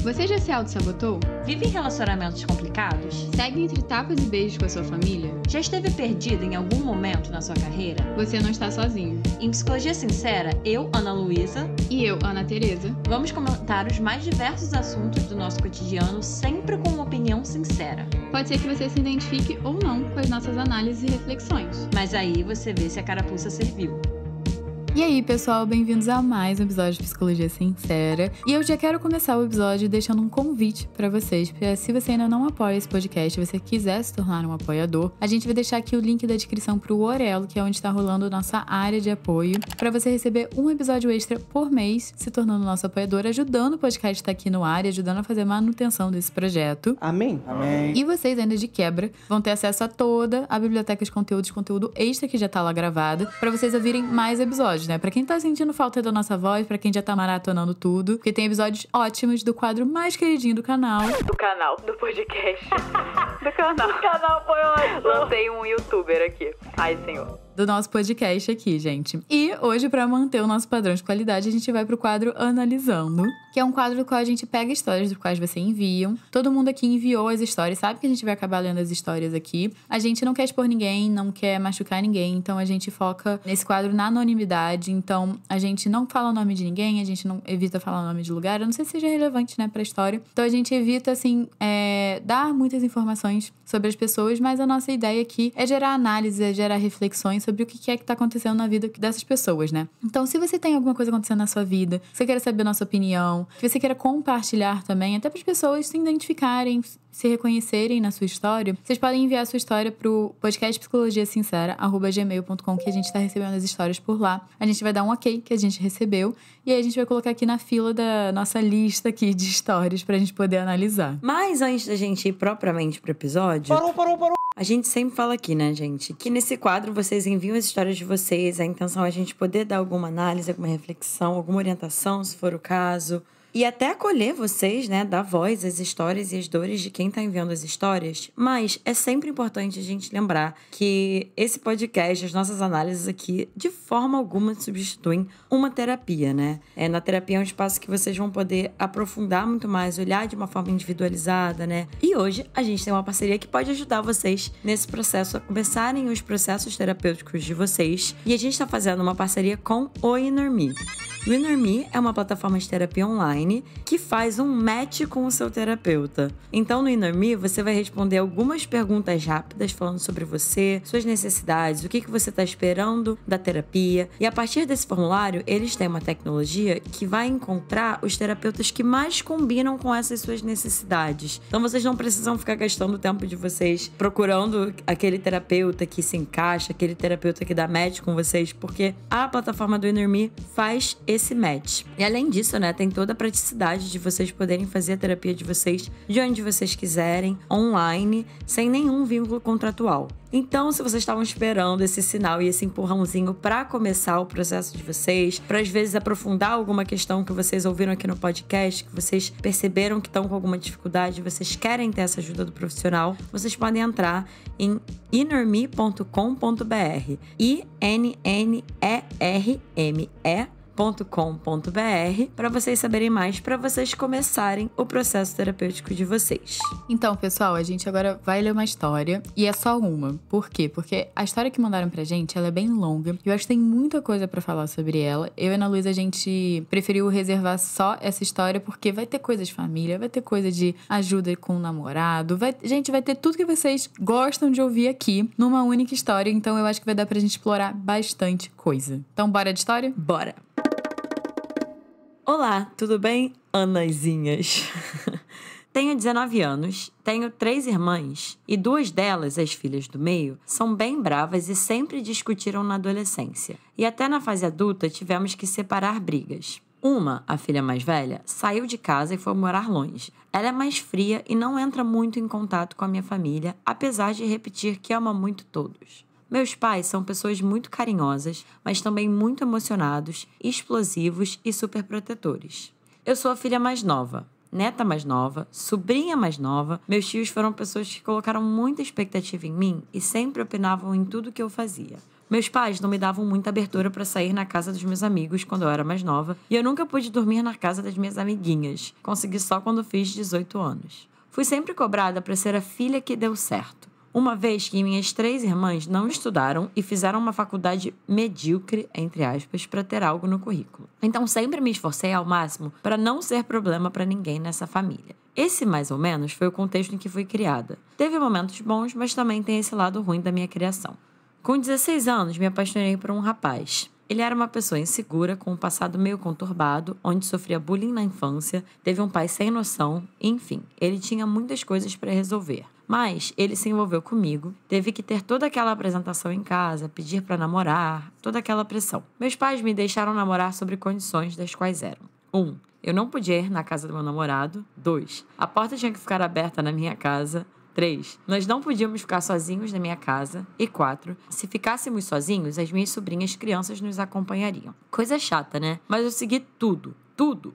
Você já se auto-sabotou? Vive em relacionamentos complicados? Segue entre tapas e beijos com a sua família? Já esteve perdido em algum momento na sua carreira? Você não está sozinho. Em Psicologia Sincera, eu, Ana Luísa, e eu, Ana Tereza, vamos comentar os mais diversos assuntos do nosso cotidiano, sempre com uma opinião sincera. Pode ser que você se identifique ou não com as nossas análises e reflexões. Mas aí você vê se a carapuça serviu. E aí, pessoal, bem-vindos a mais um episódio de Psicologia Sincera. E eu já quero começar o episódio deixando um convite pra vocês, porque se você ainda não apoia esse podcast, se você quiser se tornar um apoiador, a gente vai deixar aqui o link da descrição pro Orelo, que é onde tá rolando a nossa área de apoio, pra você receber um episódio extra por mês, se tornando nosso apoiador, ajudando o podcast a estar aqui no ar e ajudando a fazer a manutenção desse projeto. Amém? Amém. E vocês, ainda de quebra, vão ter acesso a toda a biblioteca de conteúdo extra que já tá lá gravado, pra vocês ouvirem mais episódios, né? Pra quem tá sentindo falta da nossa voz, pra quem já tá maratonando tudo, porque tem episódios ótimos do quadro mais queridinho do canal. Do podcast. do canal. O canal foi ótimo. Lancei um youtuber aqui. Ai, senhor. Do nosso podcast aqui, gente. E hoje, pra manter o nosso padrão de qualidade, a gente vai pro quadro Analisando, que é um quadro no qual a gente pega histórias do quais vocês enviam. Todo mundo aqui enviou as histórias, sabe que a gente vai acabar lendo as histórias aqui. A gente não quer expor ninguém, não quer machucar ninguém, então a gente foca nesse quadro na anonimidade. Então, a gente não fala o nome de ninguém, a gente não evita falar o nome de lugar. Eu não sei se seja relevante, né, pra história. Então, a gente evita, assim, dar muitas informações sobre as pessoas, mas a nossa ideia aqui é gerar análise, é gerar reflexões sobre o que é que tá acontecendo na vida dessas pessoas, né? Então, se você tem alguma coisa acontecendo na sua vida, se você quer saber a nossa opinião, se você quer compartilhar também, até para as pessoas se identificarem, se reconhecerem na sua história, vocês podem enviar a sua história pro podcast psicologiasincera@gmail.com, que a gente tá recebendo as histórias por lá. A gente vai dar um ok que a gente recebeu e aí a gente vai colocar aqui na fila da nossa lista aqui de histórias pra gente poder analisar. Mas antes da gente ir propriamente pro episódio... Parou. A gente sempre fala aqui, né, gente? Que nesse quadro vocês enviam as histórias de vocês. A intenção é a gente poder dar alguma análise, alguma reflexão, alguma orientação, se for o caso. E até acolher vocês, né? Dar voz às histórias e às dores de quem tá enviando as histórias. Mas é sempre importante a gente lembrar que esse podcast, as nossas análises aqui, de forma alguma substituem uma terapia, né? Na terapia é um espaço que vocês vão poder aprofundar muito mais, olhar de uma forma individualizada, né? E hoje a gente tem uma parceria que pode ajudar vocês nesse processo a começarem os processos terapêuticos de vocês. E a gente tá fazendo uma parceria com o InnerMe. O InnerMe é uma plataforma de terapia online que faz um match com o seu terapeuta. Então, no InnerMe, você vai responder algumas perguntas rápidas falando sobre você, suas necessidades, o que você está esperando da terapia. E a partir desse formulário, eles têm uma tecnologia que vai encontrar os terapeutas que mais combinam com essas suas necessidades. Então, vocês não precisam ficar gastando o tempo de vocês procurando aquele terapeuta que se encaixa, aquele terapeuta que dá match com vocês, porque a plataforma do InnerMe faz esse match. E além disso, né, tem toda a praticidade de vocês poderem fazer a terapia de vocês de onde vocês quiserem, online, sem nenhum vínculo contratual. Então, se vocês estavam esperando esse sinal e esse empurrãozinho para começar o processo de vocês, para às vezes aprofundar alguma questão que vocês ouviram aqui no podcast, que vocês perceberam que estão com alguma dificuldade, vocês querem ter essa ajuda do profissional, vocês podem entrar em innerme.com.br. INNERME.com.br para vocês saberem mais, para vocês começarem o processo terapêutico de vocês. Então, pessoal, a gente agora vai ler uma história e é só uma. Por quê? Porque a história que mandaram pra gente, ela é bem longa. Eu acho que tem muita coisa pra falar sobre ela. Eu e a Ana Luísa, a gente preferiu reservar só essa história porque vai ter coisa de família, vai ter coisa de ajuda com o namorado, vai ter tudo que vocês gostam de ouvir aqui numa única história. Então, eu acho que vai dar pra gente explorar bastante coisa. Então, bora de história? Bora! Olá, tudo bem, Anazinhas? Tenho 19 anos, tenho 3 irmãs e 2 delas, as filhas do meio, são bem bravas e sempre discutiram na adolescência. E até na fase adulta tivemos que separar brigas. Uma, a filha mais velha, saiu de casa e foi morar longe. Ela é mais fria e não entra muito em contato com a minha família, apesar de repetir que ama muito todos. Meus pais são pessoas muito carinhosas, mas também muito emocionados, explosivos e super protetores. Eu sou a filha mais nova, neta mais nova, sobrinha mais nova. Meus tios foram pessoas que colocaram muita expectativa em mim e sempre opinavam em tudo que eu fazia. Meus pais não me davam muita abertura para sair na casa dos meus amigos quando eu era mais nova, e eu nunca pude dormir na casa das minhas amiguinhas. Consegui só quando fiz 18 anos. Fui sempre cobrada para ser a filha que deu certo. Uma vez que minhas 3 irmãs não estudaram e fizeram uma faculdade medíocre, entre aspas, para ter algo no currículo. Então sempre me esforcei ao máximo para não ser problema para ninguém nessa família. Esse, mais ou menos, foi o contexto em que fui criada. Teve momentos bons, mas também tem esse lado ruim da minha criação. Com 16 anos, me apaixonei por um rapaz. Ele era uma pessoa insegura, com um passado meio conturbado, onde sofria bullying na infância, teve um pai sem noção, enfim, ele tinha muitas coisas para resolver. Mas ele se envolveu comigo, teve que ter toda aquela apresentação em casa, pedir para namorar, toda aquela pressão. Meus pais me deixaram namorar sobre condições das quais eram: 1. Eu não podia ir na casa do meu namorado. 2. A porta tinha que ficar aberta na minha casa. 3. Nós não podíamos ficar sozinhos na minha casa. E 4. Se ficássemos sozinhos, as minhas sobrinhas crianças nos acompanhariam. Coisa chata, né? Mas eu segui tudo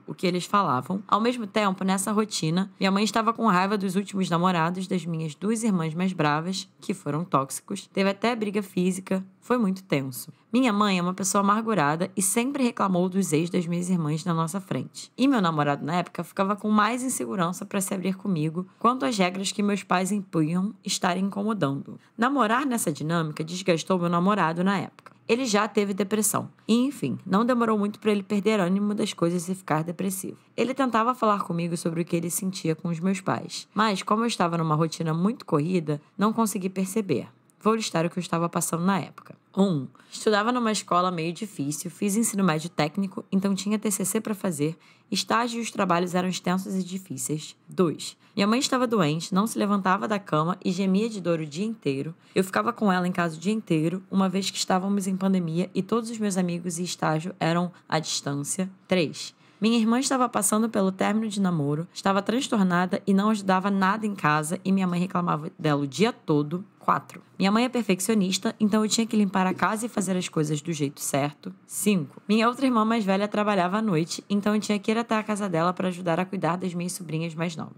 o que eles falavam. Ao mesmo tempo, nessa rotina, minha mãe estava com raiva dos últimos namorados das minhas 2 irmãs mais bravas, que foram tóxicos. Teve até briga física. Foi muito tenso. Minha mãe é uma pessoa amargurada e sempre reclamou dos ex das minhas irmãs na nossa frente. E meu namorado, na época, ficava com mais insegurança para se abrir comigo quanto às regras que meus pais impunham estarem incomodando. Namorar nessa dinâmica desgastou meu namorado na época. Ele já teve depressão. E, enfim, não demorou muito para ele perder ânimo das coisas e ficar depressivo. Ele tentava falar comigo sobre o que ele sentia com os meus pais. Mas, como eu estava numa rotina muito corrida, não consegui perceber. Vou listar o que eu estava passando na época. 1. Estudava numa escola meio difícil, fiz ensino médio técnico, então tinha TCC para fazer, estágio e os trabalhos eram extensos e difíceis. 2. Minha mãe estava doente, não se levantava da cama e gemia de dor o dia inteiro. Eu ficava com ela em casa o dia inteiro, uma vez que estávamos em pandemia e todos os meus amigos e estágio eram à distância. 3. Minha irmã estava passando pelo término de namoro, estava transtornada e não ajudava nada em casa e minha mãe reclamava dela o dia todo. 4. Minha mãe é perfeccionista, então eu tinha que limpar a casa e fazer as coisas do jeito certo. 5. Minha outra irmã mais velha trabalhava à noite, então eu tinha que ir até a casa dela para ajudar a cuidar das minhas sobrinhas mais novas.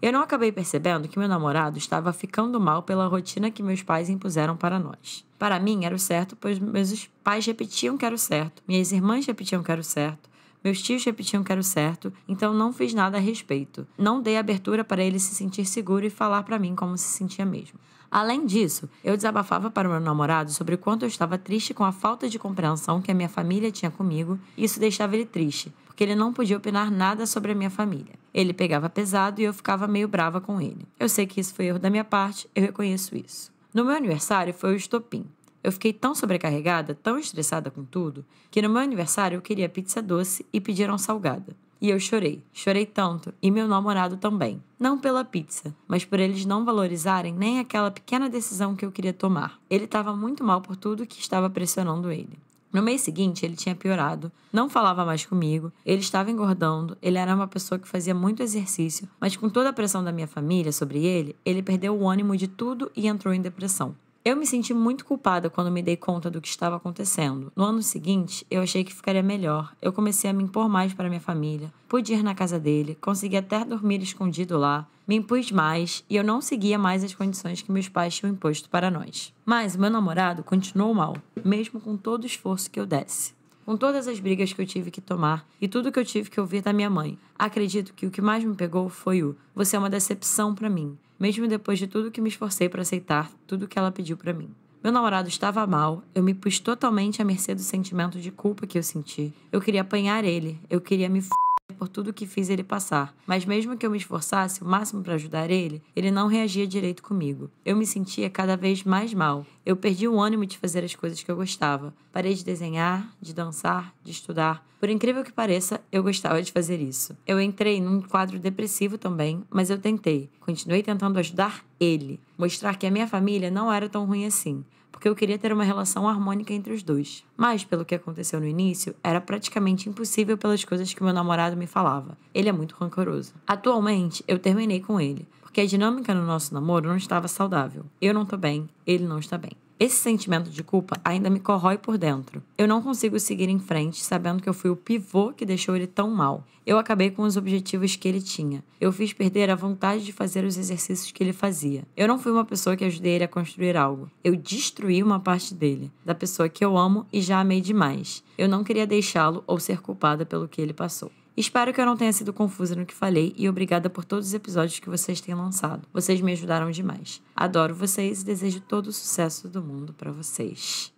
Eu não acabei percebendo que meu namorado estava ficando mal pela rotina que meus pais impuseram para nós. Para mim era o certo, pois meus pais repetiam que era o certo, minhas irmãs repetiam que era o certo, meus tios repetiam que era o certo, então não fiz nada a respeito. Não dei abertura para ele se sentir seguro e falar para mim como se sentia mesmo. Além disso, eu desabafava para o meu namorado sobre o quanto eu estava triste com a falta de compreensão que a minha família tinha comigo, e isso deixava ele triste, porque ele não podia opinar nada sobre a minha família. Ele pegava pesado e eu ficava meio brava com ele. Eu sei que isso foi erro da minha parte, eu reconheço isso. No meu aniversário foi o estopim. Eu fiquei tão sobrecarregada, tão estressada com tudo, que no meu aniversário eu queria pizza doce e pediram salgada. E eu chorei. Chorei tanto. E meu namorado também. Não pela pizza, mas por eles não valorizarem nem aquela pequena decisão que eu queria tomar. Ele estava muito mal por tudo que estava pressionando ele. No mês seguinte, ele tinha piorado, não falava mais comigo, ele estava engordando, ele era uma pessoa que fazia muito exercício, mas com toda a pressão da minha família sobre ele, ele perdeu o ânimo de tudo e entrou em depressão. Eu me senti muito culpada quando me dei conta do que estava acontecendo. No ano seguinte, eu achei que ficaria melhor. Eu comecei a me impor mais para minha família. Pude ir na casa dele, consegui até dormir escondido lá. Me impus mais e eu não seguia mais as condições que meus pais tinham imposto para nós. Mas o meu namorado continuou mal, mesmo com todo o esforço que eu desse. Com todas as brigas que eu tive que tomar e tudo que eu tive que ouvir da minha mãe. Acredito que o que mais me pegou foi você é uma decepção para mim. Mesmo depois de tudo que me esforcei para aceitar tudo que ela pediu para mim. Meu namorado estava mal, eu me pus totalmente à mercê do sentimento de culpa que eu senti. Eu queria apanhar ele, eu queria me por tudo que fiz ele passar. Mas mesmo que eu me esforçasse o máximo para ajudar ele não reagia direito comigo. Eu me sentia cada vez mais mal. Eu perdi o ânimo de fazer as coisas que eu gostava. Parei de desenhar, de dançar, de estudar. Por incrível que pareça, eu gostava de fazer isso. Eu entrei num quadro depressivo também, mas eu tentei. Continuei tentando ajudar ele. Mostrar que a minha família não era tão ruim assim. Porque eu queria ter uma relação harmônica entre os dois. Mas, pelo que aconteceu no início, era praticamente impossível pelas coisas que meu namorado me falava. Ele é muito rancoroso. Atualmente, eu terminei com ele, porque a dinâmica no nosso namoro não estava saudável. Eu não tô bem, ele não está bem. Esse sentimento de culpa ainda me corrói por dentro. Eu não consigo seguir em frente sabendo que eu fui o pivô que deixou ele tão mal. Eu acabei com os objetivos que ele tinha. Eu fiz perder a vontade de fazer os exercícios que ele fazia. Eu não fui uma pessoa que ajudei ele a construir algo. Eu destruí uma parte dele, da pessoa que eu amo e já amei demais. Eu não queria deixá-lo ou ser culpada pelo que ele passou. Espero que eu não tenha sido confusa no que falei e obrigada por todos os episódios que vocês têm lançado. Vocês me ajudaram demais. Adoro vocês e desejo todo o sucesso do mundo pra vocês.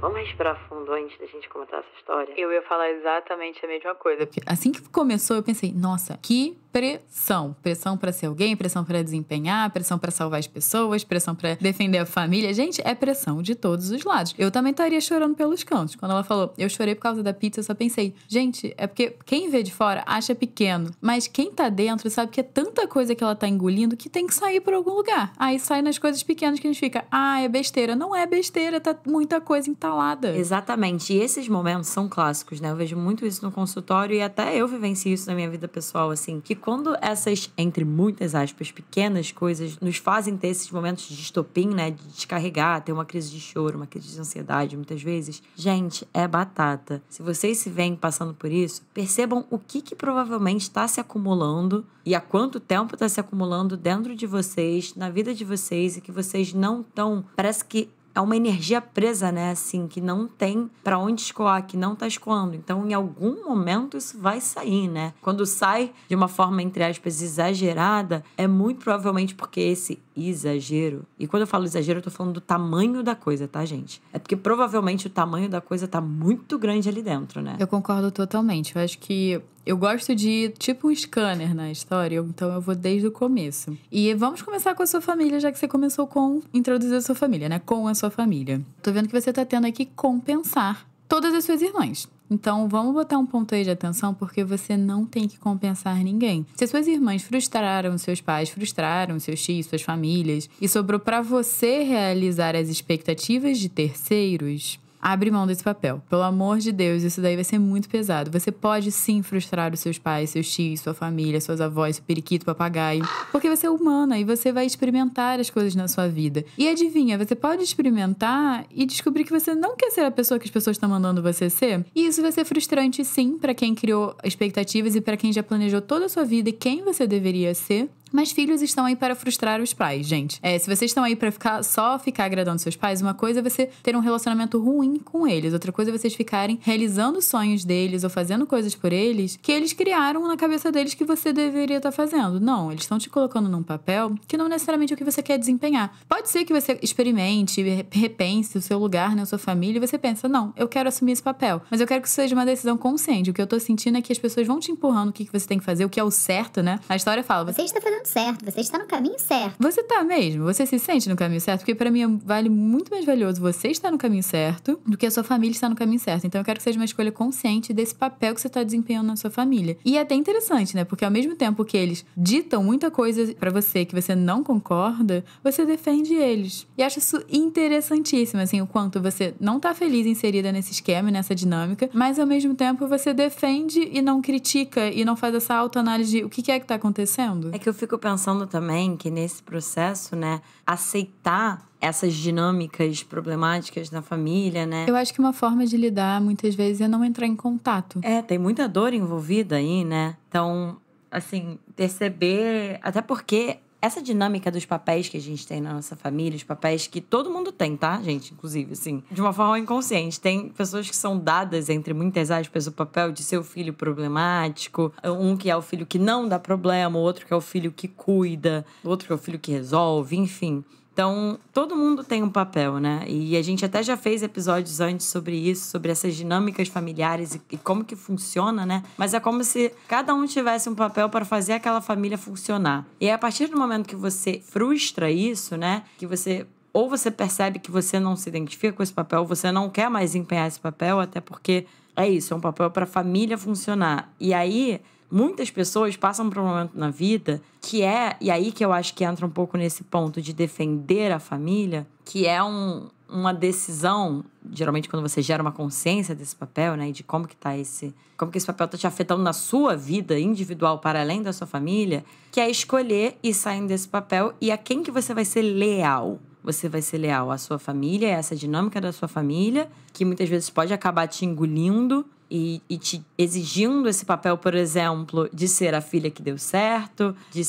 Vamos respirar fundo antes da gente contar essa história? Eu ia falar exatamente a mesma coisa. Porque assim que começou, eu pensei, nossa, que pressão. Pressão pra ser alguém, pressão pra desempenhar, pressão pra salvar as pessoas, pressão pra defender a família. Gente, é pressão de todos os lados. Eu também estaria chorando pelos cantos. Quando ela falou, eu chorei por causa da pizza, eu só pensei, gente, é porque quem vê de fora acha pequeno. Mas quem tá dentro sabe que é tanta coisa que ela tá engolindo que tem que sair por algum lugar. Aí sai nas coisas pequenas que a gente fica, é besteira. Não é besteira, tá muita coisa entalada. Exatamente. E esses momentos são clássicos, né? Eu vejo muito isso no consultório e até eu vivencio isso na minha vida pessoal, assim. Que quando essas, entre muitas aspas, pequenas coisas nos fazem ter esses momentos de estopim, né? De descarregar, ter uma crise de choro, uma crise de ansiedade, muitas vezes. Gente, é batata. Se vocês se veem passando por isso, percebam o que provavelmente está se acumulando e há quanto tempo está se acumulando dentro de vocês, na vida de vocês, e que vocês não estão... Parece que é uma energia presa, né? Assim, que não tem pra onde escoar, que não tá escoando. Então, em algum momento, isso vai sair, né? Quando sai de uma forma, entre aspas, exagerada, é muito provavelmente porque esse exagero... E quando eu falo exagero, eu tô falando do tamanho da coisa, tá, gente? É porque provavelmente o tamanho da coisa tá muito grande ali dentro, né? Eu concordo totalmente. Eu acho que... Eu gosto de tipo um scanner na história, então eu vou desde o começo. E vamos começar com a sua família, já que você começou com introduzir a sua família, né? Com a sua família. Tô vendo que você tá tendo aí que compensar todas as suas irmãs. Então, vamos botar um ponto aí de atenção, porque você não tem que compensar ninguém. Se as suas irmãs frustraram seus pais, frustraram seus tios, suas famílias, e sobrou pra você realizar as expectativas de terceiros... Abre mão desse papel. Pelo amor de Deus, isso daí vai ser muito pesado. Você pode sim frustrar os seus pais, seus tios, sua família, suas avós, seu periquito, papagaio. Porque você é humana e você vai experimentar as coisas na sua vida. E adivinha, você pode experimentar e descobrir que você não quer ser a pessoa que as pessoas estão mandando você ser. E isso vai ser frustrante sim pra quem criou expectativas e pra quem já planejou toda a sua vida e quem você deveria ser. Mas filhos estão aí para frustrar os pais, gente. Se vocês estão aí para só ficar agradando seus pais, uma coisa é você ter um relacionamento ruim com eles. Outra coisa é vocês ficarem realizando sonhos deles ou fazendo coisas por eles que eles criaram na cabeça deles que você deveria estar fazendo. Não, eles estão te colocando num papel que não necessariamente é o que você quer desempenhar. Pode ser que você experimente, repense o seu lugar na sua família e você pensa, não, eu quero assumir esse papel. Mas eu quero que isso seja uma decisão consciente. O que eu tô sentindo é que as pessoas vão te empurrando o que você tem que fazer, o que é o certo, né? A história fala... Você está fazendo certo, você está no caminho certo. Você tá mesmo? Você se sente no caminho certo? Porque pra mim vale muito mais valioso você estar no caminho certo do que a sua família estar no caminho certo. Então eu quero que seja uma escolha consciente desse papel que você tá desempenhando na sua família. E é até interessante, né? Porque ao mesmo tempo que eles ditam muita coisa pra você que você não concorda, você defende eles. E acho isso interessantíssimo, assim, o quanto você não tá feliz inserida nesse esquema, nessa dinâmica, mas ao mesmo tempo você defende e não critica e não faz essa autoanálise de o que é que tá acontecendo. É que eu fico pensando também que nesse processo, né, aceitar essas dinâmicas problemáticas na família, né? Eu acho que uma forma de lidar, muitas vezes, é não entrar em contato. Tem muita dor envolvida aí, né? Então, assim, perceber... Até porque essa dinâmica dos papéis que a gente tem na nossa família, os papéis que todo mundo tem, tá, gente? Inclusive, assim, de uma forma inconsciente. Tem pessoas que são dadas, entre muitas aspas, o papel de ser o filho problemático. Um que é o filho que não dá problema, o outro que é o filho que cuida, o outro que é o filho que resolve, enfim... Então, todo mundo tem um papel, né? E a gente até já fez episódios antes sobre isso, sobre essas dinâmicas familiares e como que funciona, né? Mas é como se cada um tivesse um papel para fazer aquela família funcionar. E a partir do momento que você frustra isso, né? Que você... Ou você percebe que você não se identifica com esse papel, você não quer mais empenhar esse papel, até porque é isso, é um papel para a família funcionar. E aí... Muitas pessoas passam por um momento na vida que é... E aí que eu acho que entra um pouco nesse ponto de defender a família, que é um uma decisão, geralmente quando você gera uma consciência desse papel, né, e de como que esse papel tá te afetando na sua vida individual para além da sua família, que é escolher ir saindo desse papel e a quem que você vai ser leal. Você vai ser leal à sua família, essa dinâmica da sua família, que muitas vezes pode acabar te engolindo e te exigindo esse papel, por exemplo, de ser a filha que deu certo, de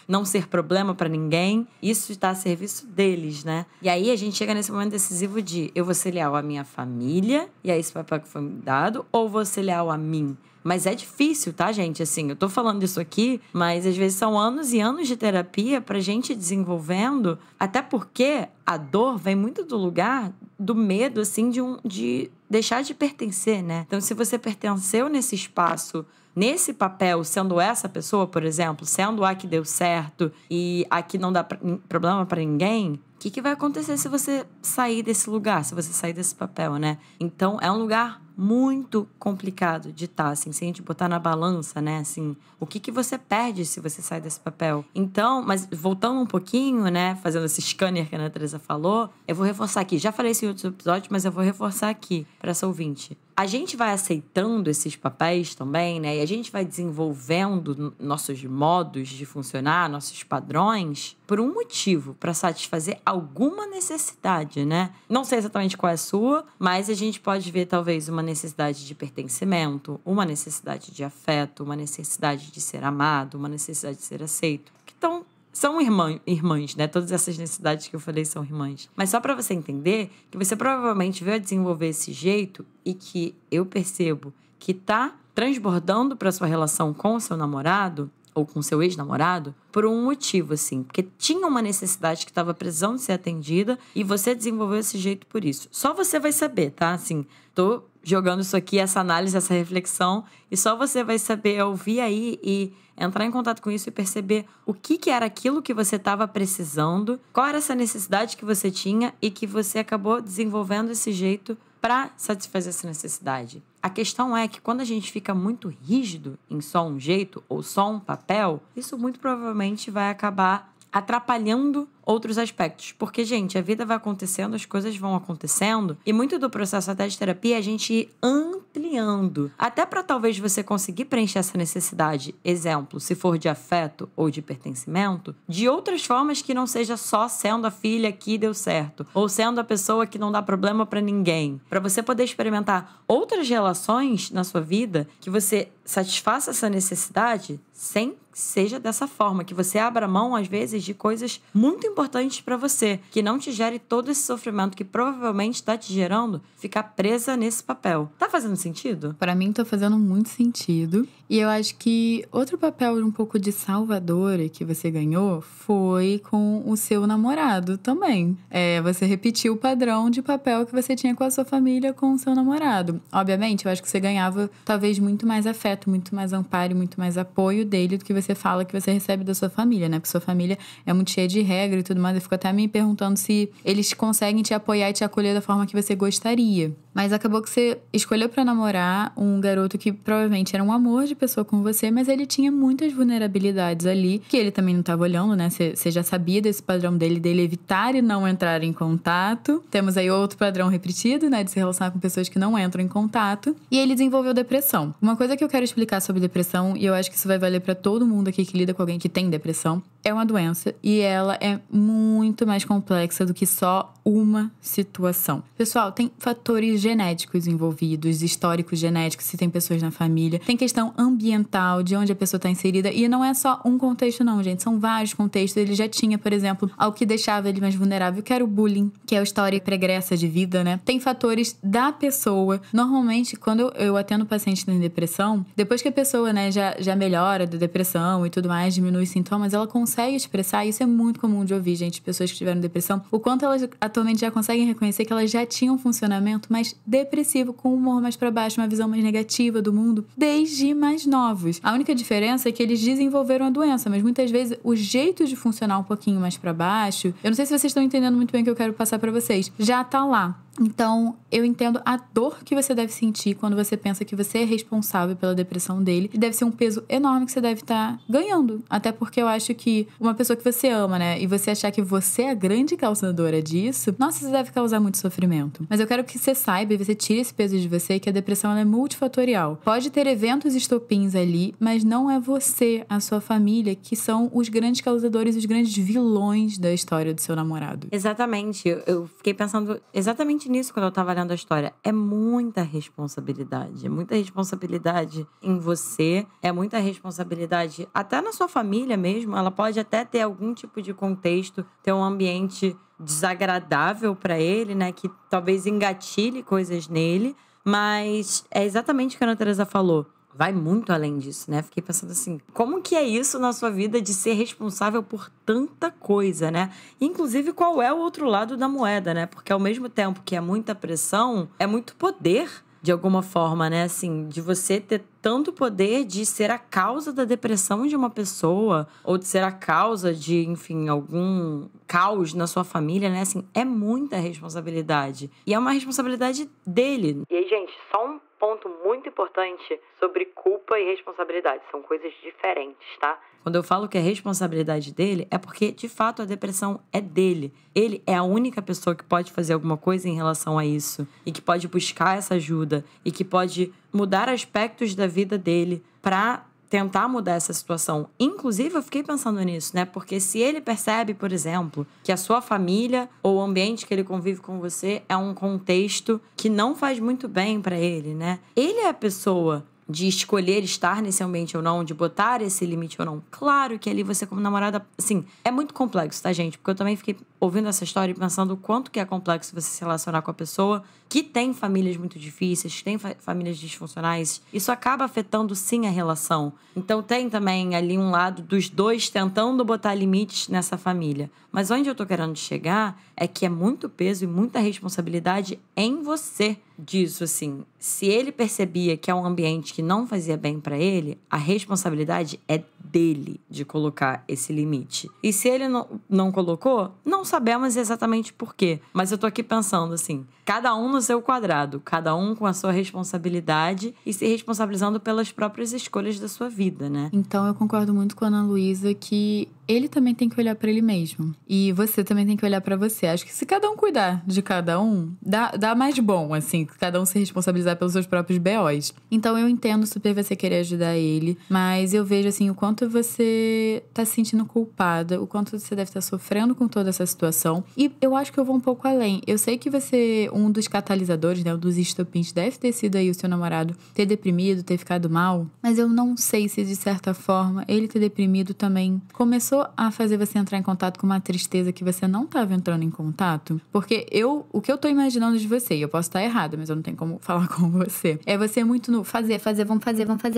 não ser problema pra ninguém. Isso está a serviço deles, né? E aí a gente chega nesse momento decisivo de eu vou ser leal à minha família e a esse papel que foi me dado, ou vou ser leal a mim? Mas é difícil, tá, gente? Assim, eu tô falando isso aqui, mas às vezes são anos e anos de terapia pra gente desenvolvendo, até porque a dor vem muito do lugar do medo, assim, de deixar de pertencer, né? Então, se você pertenceu nesse espaço, nesse papel, sendo essa pessoa, por exemplo, sendo a que deu certo e a que não dá problema pra ninguém, o que vai acontecer se você sair desse lugar, se você sair desse papel, né? Então, é um lugar muito complicado de estar, assim, se a gente botar na balança, né, assim, o que você perde se você sai desse papel. Então, mas voltando um pouquinho, né, fazendo esse scanner que a Ana Teresa falou, eu vou reforçar aqui, já falei isso em outros episódios, mas eu vou reforçar aqui para essa ouvinte. A gente vai aceitando esses papéis também, né, e a gente vai desenvolvendo nossos modos de funcionar, nossos padrões, por um motivo, para satisfazer alguma necessidade, né? Não sei exatamente qual é a sua, mas a gente pode ver talvez uma necessidade de pertencimento, uma necessidade de afeto, uma necessidade de ser amado, uma necessidade de ser aceito. Então, são irmãs, né? Todas essas necessidades que eu falei são irmãs. Mas só para você entender que você provavelmente veio a desenvolver esse jeito e que eu percebo que tá transbordando para sua relação com o seu namorado ou com seu ex-namorado, por um motivo, assim. Porque tinha uma necessidade que estava precisando ser atendida e você desenvolveu esse jeito por isso. Só você vai saber, tá? Assim, tô jogando isso aqui, essa análise, essa reflexão, e só você vai saber ouvir aí e entrar em contato com isso e perceber o que era aquilo que você estava precisando, qual era essa necessidade que você tinha e que você acabou desenvolvendo esse jeito para satisfazer essa necessidade. A questão é que quando a gente fica muito rígido em só um jeito ou só um papel, isso muito provavelmente vai acabar atrapalhando outros aspectos. Porque, gente, a vida vai acontecendo, as coisas vão acontecendo e muito do processo até de terapia é a gente ir ampliando. Até para talvez você conseguir preencher essa necessidade, exemplo, se for de afeto ou de pertencimento, de outras formas que não seja só sendo a filha que deu certo ou sendo a pessoa que não dá problema para ninguém. Para você poder experimentar outras relações na sua vida que você satisfaça essa necessidade sem que seja dessa forma, que você abra mão, às vezes, de coisas muito importantes para você, que não te gere todo esse sofrimento que provavelmente está te gerando ficar presa nesse papel. Tá fazendo sentido? Para mim, tá fazendo muito sentido. E eu acho que outro papel um pouco de salvadora que você ganhou foi com o seu namorado também. Você repetiu o padrão de papel que você tinha com a sua família com o seu namorado. Obviamente, eu acho que você ganhava talvez muito mais afeto, muito mais amparo, muito mais apoio dele do que você fala que você recebe da sua família, né? Porque sua família é muito cheia de regra e tudo mais. Eu fico até me perguntando se eles conseguem te apoiar e te acolher da forma que você gostaria. Mas acabou que você escolheu pra namorar um garoto que provavelmente era um amor de pessoa com você, mas ele tinha muitas vulnerabilidades ali, que ele também não tava olhando, né? Você já sabia desse padrão dele evitar e não entrar em contato. Temos aí outro padrão repetido, né? De se relacionar com pessoas que não entram em contato. E ele desenvolveu depressão. Uma coisa que eu quero explicar sobre depressão, e eu acho que isso vai valer pra todo mundo aqui que lida com alguém que tem depressão, é uma doença e ela é muito mais complexa do que só uma situação. Pessoal, tem fatores genéticos envolvidos, históricos genéticos, se tem pessoas na família, tem questão ambiental, de onde a pessoa está inserida, e não é só um contexto não, gente, são vários contextos. Ele já tinha, por exemplo, algo que deixava ele mais vulnerável, que era o bullying, que é a história pregressa de vida, né? Tem fatores da pessoa. Normalmente, quando eu atendo paciente em depressão, depois que a pessoa, né, já melhora da depressão e tudo mais, diminui os sintomas, ela consegue expressar, isso é muito comum de ouvir, gente, pessoas que tiveram depressão, o quanto elas atualmente já conseguem reconhecer que elas já tinham um funcionamento mais depressivo, com o humor mais pra baixo, uma visão mais negativa do mundo, desde mais novos. A única diferença é que eles desenvolveram a doença, mas muitas vezes o jeito de funcionar um pouquinho mais pra baixo, eu não sei se vocês estão entendendo muito bem o que eu quero passar pra vocês, já tá lá. Então, eu entendo a dor que você deve sentir quando você pensa que você é responsável pela depressão dele. E deve ser um peso enorme que você deve estar ganhando. Até porque eu acho que uma pessoa que você ama, né? E você achar que você é a grande causadora disso, nossa, isso deve causar muito sofrimento. Mas eu quero que você saiba e você tire esse peso de você, que a depressão ela é multifatorial. Pode ter eventos estopins ali, mas não é você, a sua família, que são os grandes causadores, os grandes vilões da história do seu namorado. Exatamente. Eu fiquei pensando exatamente nisso quando eu tava lendo a história. É muita responsabilidade. É muita responsabilidade em você. É muita responsabilidade até na sua família mesmo. Ela pode até ter algum tipo de contexto, ter um ambiente desagradável pra ele, né? Que talvez engatilhe coisas nele. Mas é exatamente o que a Ana Teresa falou. Vai muito além disso, né? Fiquei pensando assim, como que é isso na sua vida de ser responsável por tanta coisa, né? Inclusive, qual é o outro lado da moeda, né? Porque ao mesmo tempo que é muita pressão, é muito poder, de alguma forma, né? Assim, de você ter tanto poder de ser a causa da depressão de uma pessoa, ou de ser a causa de, enfim, algum caos na sua família, né? Assim, é muita responsabilidade. E é uma responsabilidade dele. E aí, gente, só um ponto muito importante sobre culpa e responsabilidade. São coisas diferentes, tá? Quando eu falo que é responsabilidade dele, é porque, de fato, a depressão é dele. Ele é a única pessoa que pode fazer alguma coisa em relação a isso. E que pode buscar essa ajuda. E que pode mudar aspectos da vida dele pra tentar mudar essa situação. Inclusive, eu fiquei pensando nisso, né? Porque se ele percebe, por exemplo, que a sua família ou o ambiente que ele convive com você é um contexto que não faz muito bem pra ele, né? Ele é a pessoa de escolher estar nesse ambiente ou não, de botar esse limite ou não. Claro que ali você como namorada, assim, é muito complexo, tá, gente? Porque eu também fiquei ouvindo essa história e pensando o quanto que é complexo você se relacionar com a pessoa que tem famílias muito difíceis, que tem famílias disfuncionais. Isso acaba afetando, sim, a relação. Então tem também ali um lado dos dois tentando botar limites nessa família. Mas onde eu tô querendo chegar é que é muito peso e muita responsabilidade em você disso, assim. Se ele percebia que é um ambiente que não fazia bem pra ele, a responsabilidade é dele de colocar esse limite. E se ele não colocou, não sabemos exatamente por quê. Mas eu tô aqui pensando assim, cada um no seu quadrado, cada um com a sua responsabilidade e se responsabilizando pelas próprias escolhas da sua vida, né? Então eu concordo muito com a Ana Luísa que ele também tem que olhar pra ele mesmo. E você também tem que olhar pra você. Acho que se cada um cuidar de cada um, dá mais bom, assim, cada um se responsabilizar pelos seus próprios BOs. Então eu entendo super você querer ajudar ele, mas eu vejo, assim, o quanto você tá se sentindo culpada, o quanto você deve estar sofrendo com toda essa situação. E eu acho que eu vou um pouco além. Eu sei que você, um dos catalisadores, né, um dos estopins, deve ter sido aí o seu namorado ter deprimido, ter ficado mal, mas eu não sei se, de certa forma, ele ter deprimido também começou a fazer você entrar em contato com uma tristeza que você não estava entrando em contato. Porque o que eu tô imaginando de você, e eu posso estar errada, mas eu não tenho como falar com você, é você muito no fazer,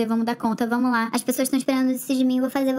vamos dar conta, vamos lá. As pessoas estão esperando isso de mim, vou fazer.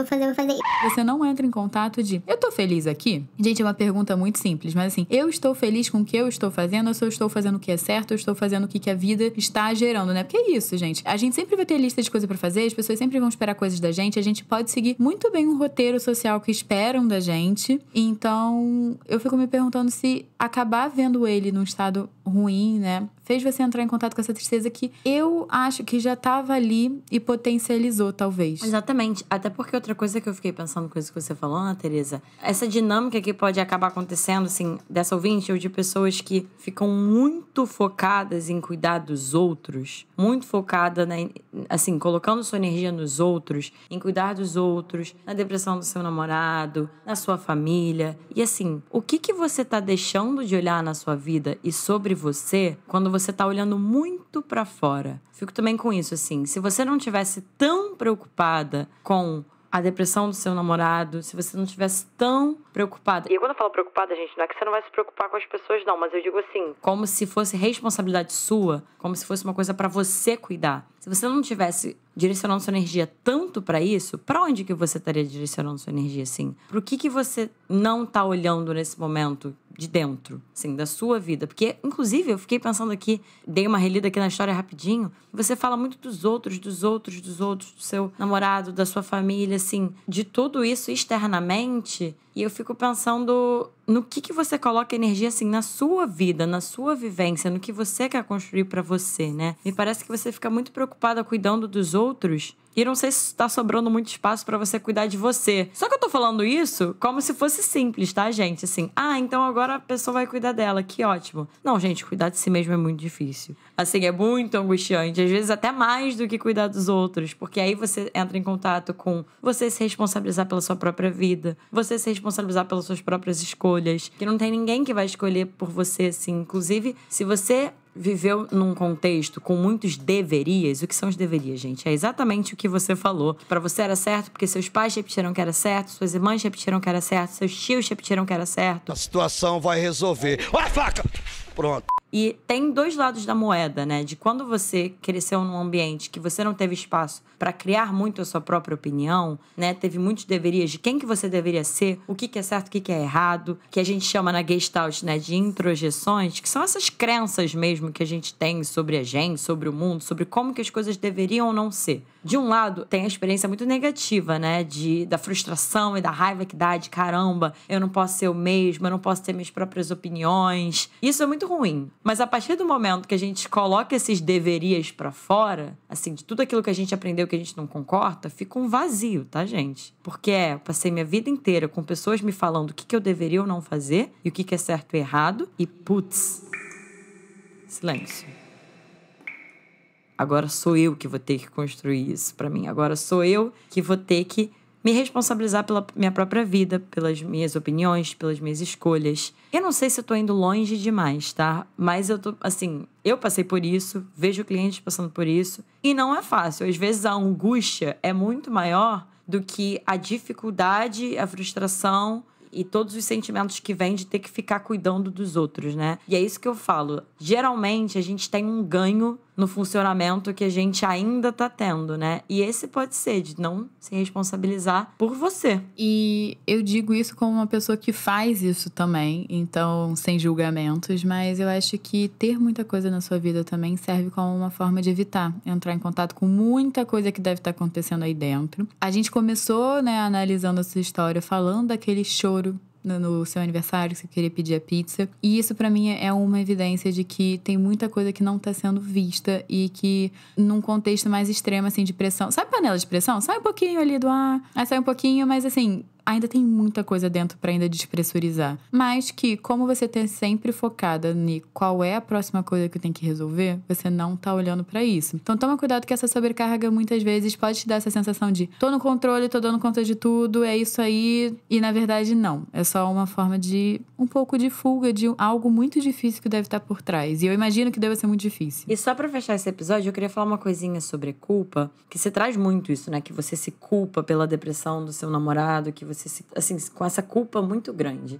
Você não entra em contato de, eu tô feliz aqui? Gente, é uma pergunta muito simples, mas assim, eu estou feliz com o que eu estou fazendo, ou se eu estou fazendo o que é certo, eu estou fazendo o que a vida está gerando, né? Porque é isso, gente. A gente sempre vai ter lista de coisas pra fazer, as pessoas sempre vão esperar coisas da gente, a gente pode seguir muito bem um roteiro social que esperam da gente. Então, eu fico me perguntando se acabar vendo ele num estado ruim, né, fez você entrar em contato com essa tristeza que eu acho que já tava ali e potencializou, talvez. Exatamente. Até porque outra coisa que eu fiquei pensando com isso que você falou, Ana Teresa, essa dinâmica que pode acabar acontecendo, assim, dessa ouvinte ou de pessoas que ficam muito focadas em cuidar dos outros, muito focada, né, assim, colocando sua energia nos outros, em cuidar dos outros, na depressão do seu namorado, na sua família. E assim, o que você tá deixando de olhar na sua vida e sobre você quando você tá olhando muito pra fora? Fico também com isso, assim, se você não tivesse tão preocupada com a depressão do seu namorado, se você não tivesse tão preocupada... E quando eu falo preocupada, gente, não é que você não vai se preocupar com as pessoas, não, mas eu digo assim, como se fosse responsabilidade sua, como se fosse uma coisa pra você cuidar. Se você não tivesse direcionando sua energia tanto pra isso, pra onde que você estaria direcionando sua energia, assim? Pro que você não tá olhando nesse momento de dentro, assim, da sua vida? Porque, inclusive, eu fiquei pensando aqui, dei uma relida aqui na história rapidinho, você fala muito dos outros, do seu namorado, da sua família, assim, de tudo isso externamente, e eu fico pensando no que você coloca energia, assim, na sua vida, na sua vivência, no que você quer construir pra você, né? Me parece que você fica muito preocupada cuidando dos outros e não sei se tá sobrando muito espaço pra você cuidar de você. Só que eu tô falando isso como se fosse simples, tá, gente? Assim, então agora a pessoa vai cuidar dela, que ótimo. Não, gente, cuidar de si mesmo é muito difícil. Assim, é muito angustiante, às vezes até mais do que cuidar dos outros, porque aí você entra em contato com você se responsabilizar pela sua própria vida, você se responsabilizar pelas suas próprias escolhas, que não tem ninguém que vai escolher por você, assim. Inclusive, se você viveu num contexto com muitos deverias. O que são os deverias, gente? É exatamente o que você falou. Pra você era certo porque seus pais repetiram que era certo, suas irmãs repetiram que era certo, seus tios repetiram que era certo. A situação vai resolver. Vai, faca! Pronto. E tem dois lados da moeda, né? De quando você cresceu num ambiente que você não teve espaço para criar muito a sua própria opinião, né? Teve muitos deverias de quem que você deveria ser, o que é certo, o que é errado, que a gente chama na Gestalt, né, de introjeções, que são essas crenças mesmo que a gente tem sobre a gente, sobre o mundo, sobre como que as coisas deveriam ou não ser. De um lado, tem a experiência muito negativa, né? Da frustração e da raiva que dá de caramba, eu não posso ser eu mesma, eu não posso ter minhas próprias opiniões. Isso é muito ruim. Mas a partir do momento que a gente coloca esses deverias pra fora, assim, de tudo aquilo que a gente aprendeu que a gente não concorda, fica um vazio, tá, gente? Porque eu passei minha vida inteira com pessoas me falando o que eu deveria ou não fazer e o que é certo e errado. E, putz, silêncio. Agora sou eu que vou ter que construir isso pra mim. Agora sou eu que vou ter que me responsabilizar pela minha própria vida, pelas minhas opiniões, pelas minhas escolhas. Eu não sei se eu tô indo longe demais, tá? Mas eu tô, assim, eu passei por isso, vejo clientes passando por isso, e não é fácil. Às vezes a angústia é muito maior do que a dificuldade, a frustração e todos os sentimentos que vêm de ter que ficar cuidando dos outros, né? E é isso que eu falo. Geralmente, a gente tem um ganho no funcionamento que a gente ainda tá tendo, né? E esse pode ser de não se responsabilizar por você. E eu digo isso como uma pessoa que faz isso também, então sem julgamentos, mas eu acho que ter muita coisa na sua vida também serve como uma forma de evitar entrar em contato com muita coisa que deve estar acontecendo aí dentro. A gente começou, né, analisando essa história, falando daquele choro no seu aniversário, que você queria pedir a pizza. E isso pra mim é uma evidência de que tem muita coisa que não tá sendo vista e que num contexto mais extremo, assim, de pressão. Sabe panela de pressão? Sai um pouquinho ali do ar, aí sai um pouquinho, mas assim, ainda tem muita coisa dentro pra ainda despressurizar. Mas que, como você tá sempre focada em qual é a próxima coisa que tem que resolver, você não tá olhando pra isso. Então toma cuidado que essa sobrecarga muitas vezes pode te dar essa sensação de tô no controle, tô dando conta de tudo, é isso aí. E na verdade não. É só uma forma de um pouco de fuga de algo muito difícil que deve estar por trás. E eu imagino que deve ser muito difícil. E só pra fechar esse episódio, eu queria falar uma coisinha sobre culpa, que você traz muito isso, né? Que você se culpa pela depressão do seu namorado, que você se, assim, com essa culpa muito grande.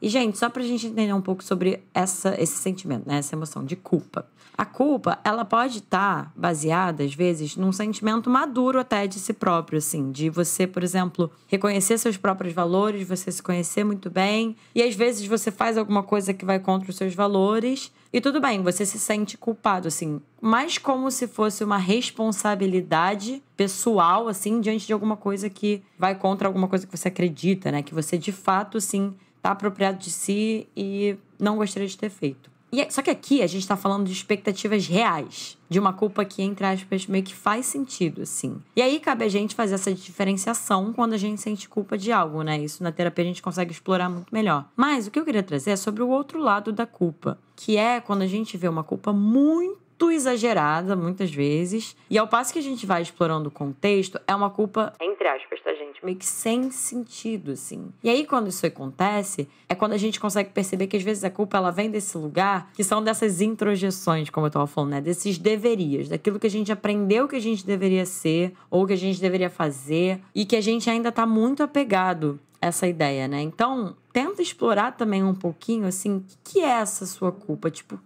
E, gente, só pra gente entender um pouco sobre esse sentimento, né? Essa emoção de culpa. A culpa, ela pode estar baseada, às vezes, num sentimento maduro até de si próprio, assim. De você, por exemplo, reconhecer seus próprios valores, você se conhecer muito bem. E, às vezes, você faz alguma coisa que vai contra os seus valores. E tudo bem, você se sente culpado, assim. Mas como se fosse uma responsabilidade pessoal, assim, diante de alguma coisa que vai contra alguma coisa que você acredita, né? Que você, de fato, assim, tá apropriado de si e não gostaria de ter feito. Só que aqui a gente tá falando de expectativas reais. De uma culpa que, entre aspas, meio que faz sentido, assim. E aí cabe a gente fazer essa diferenciação quando a gente sente culpa de algo, né? Isso na terapia a gente consegue explorar muito melhor. Mas o que eu queria trazer é sobre o outro lado da culpa. Que é quando a gente vê uma culpa muito exagerada, muitas vezes. E ao passo que a gente vai explorando o contexto, é uma culpa, entre aspas, tá, gente? Meio que sem sentido, assim. E aí, quando isso acontece, é quando a gente consegue perceber que, às vezes, a culpa, ela vem desse lugar, que são dessas introjeções, como eu tava falando, né? Desses deverias, daquilo que a gente aprendeu que a gente deveria ser, ou que a gente deveria fazer, e que a gente ainda tá muito apegado a essa ideia, né? Então, tenta explorar também um pouquinho, assim, o que é essa sua culpa? Tipo,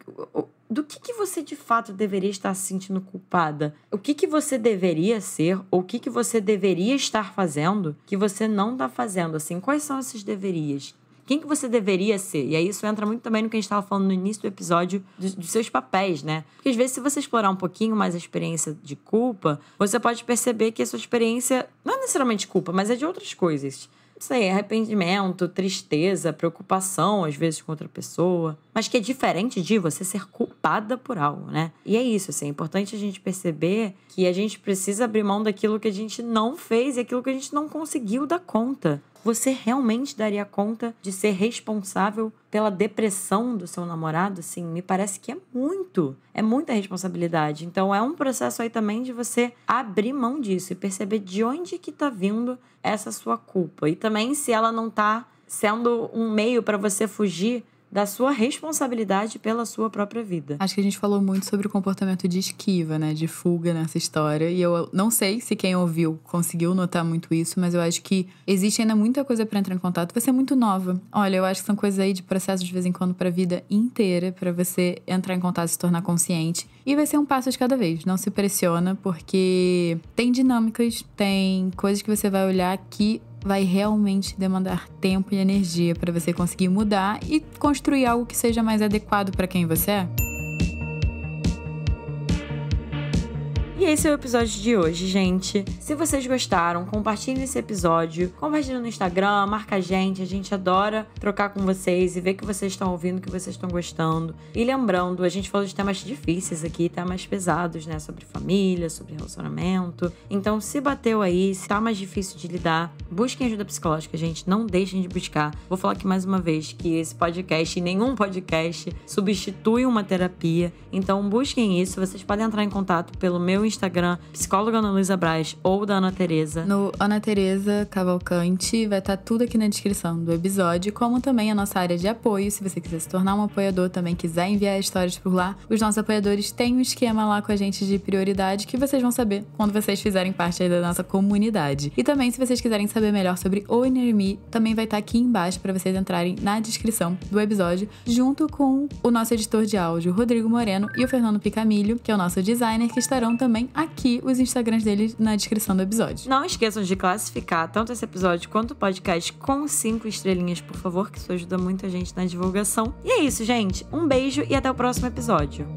do que você de fato deveria estar se sentindo culpada? O que você deveria ser? Ou o que você deveria estar fazendo que você não tá fazendo? Assim, quais são esses deverias? Quem que você deveria ser? E aí isso entra muito também no que a gente estava falando no início do episódio dos seus papéis, né? Porque às vezes se você explorar um pouquinho mais a experiência de culpa, você pode perceber que a sua experiência não é necessariamente culpa, mas é de outras coisas. sei, arrependimento, tristeza, preocupação, às vezes, com outra pessoa. Mas que é diferente de você ser culpada por algo, né? E é isso, assim, é importante a gente perceber que a gente precisa abrir mão daquilo que a gente não fez e aquilo que a gente não conseguiu dar conta. Você realmente daria conta de ser responsável pela depressão do seu namorado? Assim, me parece que é muita responsabilidade. Então, é um processo aí também de você abrir mão disso e perceber de onde que tá vindo essa sua culpa. E também se ela não tá sendo um meio para você fugir da sua responsabilidade pela sua própria vida. Acho que a gente falou muito sobre o comportamento de esquiva, né? De fuga nessa história. E eu não sei se quem ouviu conseguiu notar muito isso, mas eu acho que existe ainda muita coisa pra entrar em contato. Você é muito nova. Olha, eu acho que são coisas aí de processo de vez em quando pra vida inteira, pra você entrar em contato e se tornar consciente. E vai ser um passo de cada vez. Não se pressiona, porque tem dinâmicas, tem coisas que você vai olhar que vai realmente demandar tempo e energia para você conseguir mudar e construir algo que seja mais adequado para quem você é. E esse é o episódio de hoje, gente. Se vocês gostaram, compartilhem esse episódio. Compartilhem no Instagram, marca a gente adora trocar com vocês e ver que vocês estão ouvindo, que vocês estão gostando. E lembrando, a gente falou de temas difíceis aqui, temas pesados, né? Sobre família, sobre relacionamento. Então, se bateu aí, se tá mais difícil de lidar, busquem ajuda psicológica, gente. Não deixem de buscar. Vou falar aqui mais uma vez que esse podcast e nenhum podcast substitui uma terapia. Então, busquem isso. Vocês podem entrar em contato pelo meu Instagram, psicóloga Ana Luísa Braz ou da Ana Tereza. No Ana Tereza Cavalcante vai estar tudo aqui na descrição do episódio, como também a nossa área de apoio. Se você quiser se tornar um apoiador, também quiser enviar histórias por lá, os nossos apoiadores têm um esquema lá com a gente de prioridade que vocês vão saber quando vocês fizerem parte aí da nossa comunidade. E também, se vocês quiserem saber melhor sobre o Inner Me, também vai estar aqui embaixo para vocês entrarem na descrição do episódio, junto com o nosso editor de áudio, Rodrigo Moreno, e o Fernando Picamilho, que é o nosso designer, que estarão também aqui os Instagrams deles na descrição do episódio. Não esqueçam de classificar tanto esse episódio quanto o podcast com 5 estrelinhas, por favor, que isso ajuda muito a gente na divulgação. E é isso, gente. Um beijo e até o próximo episódio.